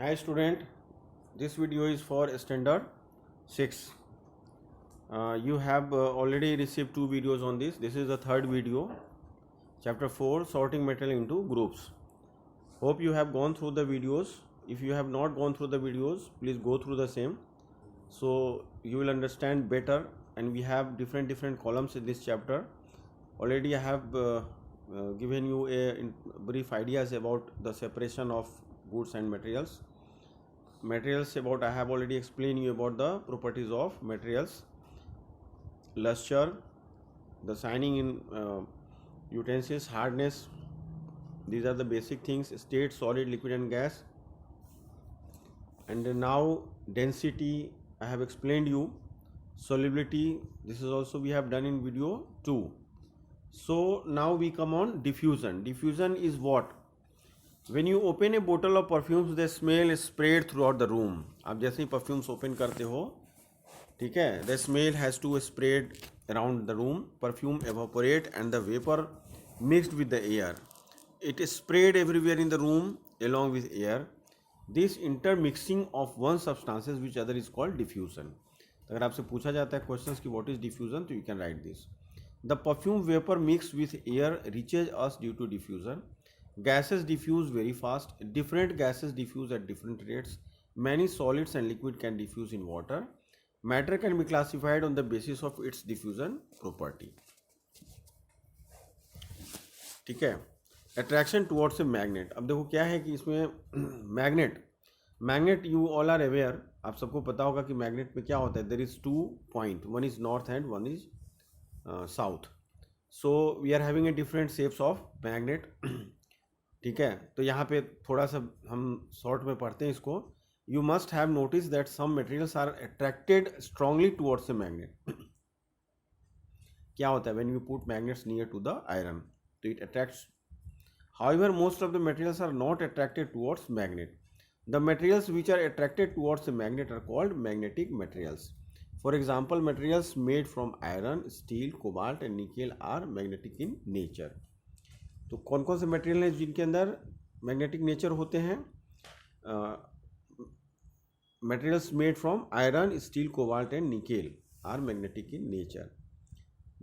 Hi student, this video is for standard 6. You have already received 2 videos on this. This is the third video, chapter 4, sorting material into groups. Hope you have gone through the videos. If you have not gone through the videos, please go through the same, so you will understand better. And we have different columns in this chapter. Already I have given you brief ideas about the separation of goods and materials. About, I have already explained you about the properties of materials, luster, the shining in utensils, hardness. These are the basic things: state, solid, liquid and gas. And now density I have explained you. Solubility, this is also we have done in video 2. So now we come on diffusion. Diffusion is what? When you open a bottle of perfumes, the smell is spread throughout the room. आप जैसे ही perfumes open करते हो, ठीक है, the smell has to spread around the room. Perfume evaporate and the vapor mixed with the air. It is spread everywhere in the room along with air. This intermixing of one substances which other is called diffusion. अगर आपसे पूछा जाता है questions कि what is diffusion, तो you can write this. The perfume vapor mixed with air reaches us due to diffusion. Gases diffuse very fast. Different gases diffuse at different rates. Many solids and liquid can diffuse in water. Matter can be classified on the basis of its diffusion property. ठीक है. Attraction towards a magnet. अब देखो क्या है कि इसमें magnet you all are aware. आप सबको पता होगा कि magnet में क्या होता है. There is 2 points. One is north and one is south. So we are having a different shapes of magnet. ठीक है, तो यहाँ पे थोड़ा सा हम शॉर्ट में पढ़ते हैं इसको. You must have notice that some materials are attracted strongly towards a magnet. क्या होता है when you put magnets near to the iron, तो it attracts. However most of the materials are not attracted towards magnet. The materials which are attracted towards a magnet are called magnetic materials. For example, materials made from iron, steel, cobalt and nickel are magnetic in nature. तो कौन कौन से material हैं जिनके अंदर magnetic nature होते हैं? Materials made from iron, steel, cobalt and nickel are magnetic in nature.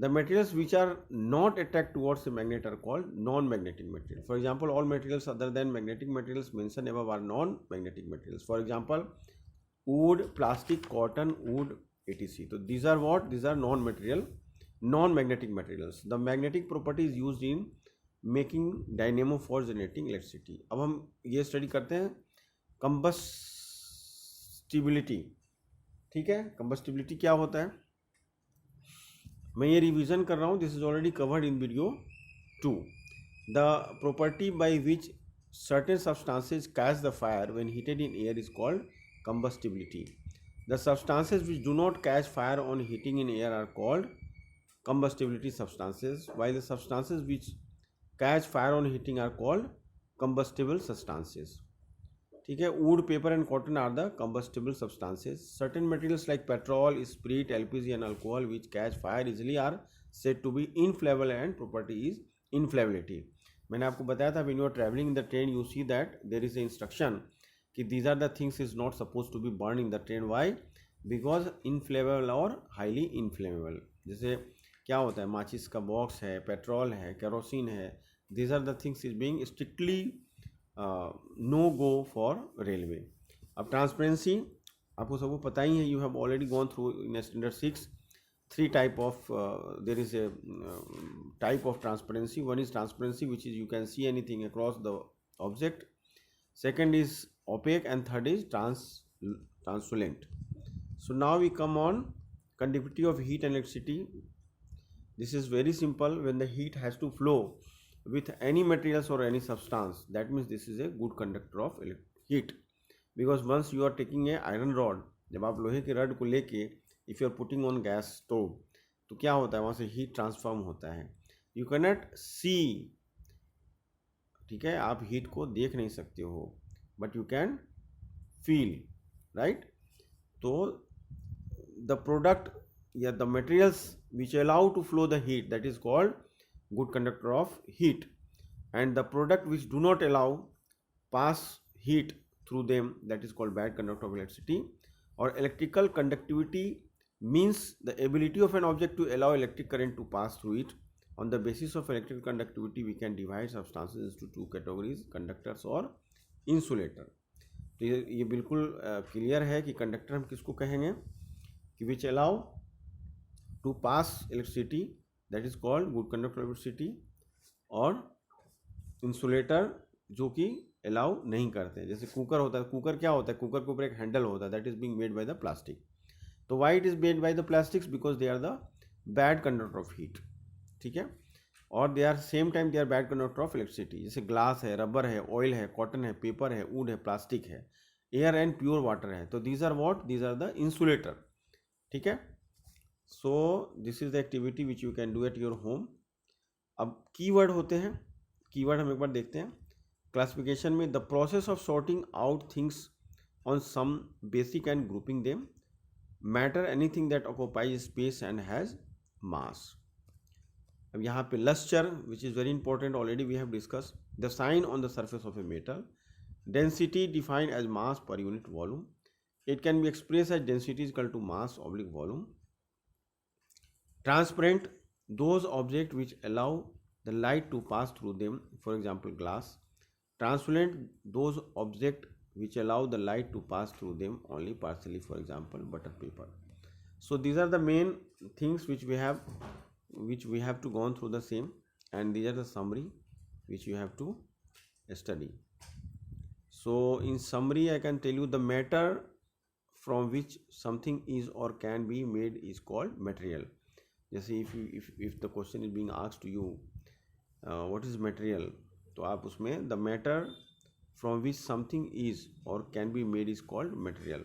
The materials which are not attract towards a magnet are called non magnetic material. For example, all materials other than magnetic materials mention above are non magnetic materials. For example, wood, plastic, cotton, wood, etc. तो these are what? These are non-magnetic materials. The magnetic property is used in making dynamo for generating electricity. अब हम ये study करते हैं कंबस्टिबिलिटी. ठीक है, कंबस्टिबिलिटी क्या होता है, मैं ये रिवीजन कर रहा हूँ. This is already covered in video 2. The property by which certain substances catch the fire when heated in air is called combustibility. The substances which do not catch fire on heating in air are called combustibility substances, while the substances which catch fire on heating are called combustible substances. ठीक है, wood, paper and cotton are the combustible substances. Certain materials like petrol, spirit, LPG and alcohol which catch fire easily are said to be inflammable and property is inflammability. मैंने आपको बताया था when you are traveling in the train you see that there is a instruction कि these are the things is not supposed to be burned in the train. Why? Because inflammable और highly inflammable. जैसे क्या होता है, माचिस का box है, petrol है, केरोसिन है. These are the things is being strictly no go for railway. अब ट्रांसपेरेंसी आपको सबको पता ही है. You have already gone through in standard 6 3 type of there is a type of transparency. One is transparency which is you can see anything across the object. Second is opaque and third is translucent. So now we come on conductivity of heat and electricity. This is very simple. When the heat has to flow with any materials or any substance, that means this is a good conductor of heat. Because once you are taking a iron rod, जब आप लोहे के rod को लेके if you are putting on gas stove, तो क्या होता है, वहाँ से heat transform होता है. You cannot see, ठीक है, आप heat को देख नहीं सकते हो, but you can feel, right? तो the product या the materials which allow to flow the heat, that is called good conductor of heat. And the product which do not allow pass heat through them, that is called bad conductor of electricity. Or electrical conductivity means the ability of an object to allow electric current to pass through it. On the basis of electrical conductivity we can divide substances into two categories, conductors और insulator. तो ये बिल्कुल clear है कि conductor हम किसको कहेंगे कि which allow to pass electricity, that is called good conductor of electricity, और इंसुलेटर जो कि अलाउ नहीं करते। जैसे कुकर होता है, कुकर क्या होता है, कुकर के ऊपर एक हैंडल होता है, that is being made by the plastic. तो why it is made by the plastics, because they are the bad conductor of heat, ठीक है, और they are same time they are bad conductor of electricity. जैसे glass है, rubber है, oil है, cotton है, paper है, वुड है, प्लास्टिक है, एयर एंड प्योर वाटर है, तो these are what, these are the insulator, ठीक है। So this is the activity which you can do at your home. अब कीवर्ड होते हैं, कीवर्ड हम एक बार देखते हैं। क्लासिफिकेशन में the process of sorting out things on some basic and grouping them, matter anything that occupies space and has mass. अब यहाँ पे lustre which is very important, already we have discuss. The shine on the surface of a metal, density defined as mass per unit volume, it can be express as density is equal to mass oblique volume. Transparent, those objects which allow the light to pass through them, for example glass. Translucent, those objects which allow the light to pass through them only partially, for example butter paper. So these are the main things which we have to go on through the same, and these are the summary which you have to study. So in summary I can tell you the matter from which something is or can be made is called material. जैसे if the question is being asked to you what is material, तो आप उसमें the matter from which something is or can be made is called material.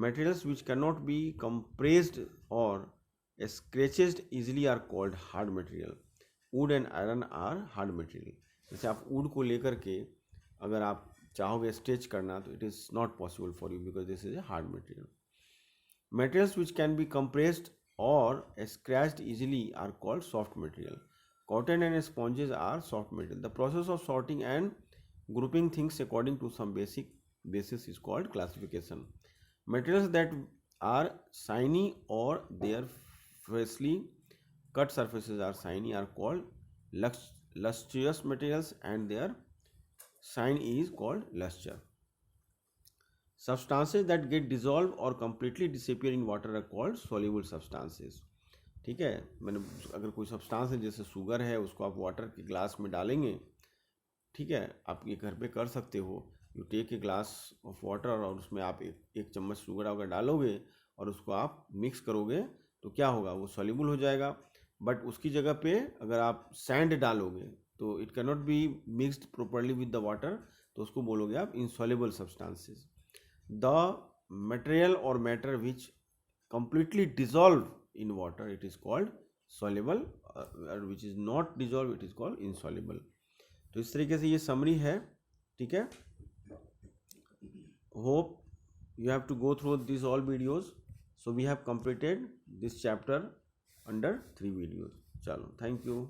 Materials which cannot be compressed or scratched easily are called hard material. Wood and iron are hard material. जैसे आप wood को लेकर के अगर आप चाहोगे stretch करना तो it is not possible for you because this is a hard material. Materials which can be compressed or scratched easily are called soft material. Cotton and sponges are soft material. The process of sorting and grouping things according to some basis is called classification. Materials that are shiny or their freshly cut surfaces are shiny are called lustrous materials, and their shine is called luster. Substances that get dissolved or completely disappear in water are called soluble substances. ठीक है, मैंने अगर कोई substance है जैसे sugar है, उसको आप वाटर के ग्लास में डालेंगे, ठीक है, आप ये घर पे कर सकते हो। You take a glass of water और उसमें आप एक चम्मच शुगर अगर डालोगे और उसको आप मिक्स करोगे तो क्या होगा, वो सॉल्युबल हो जाएगा। बट उसकी जगह पे अगर आप सैंड डालोगे तो it can not be mixed properly with the water, तो उसको बोलोगे आप insoluble substances. The material or matter which completely dissolve in water, it is called soluble, which is not dissolved, it is called insoluble. तो इस तरीके से ये summary है, ठीक है। Hope you have to go through these all videos. So we have completed this chapter under 3 videos. चलो, thank you.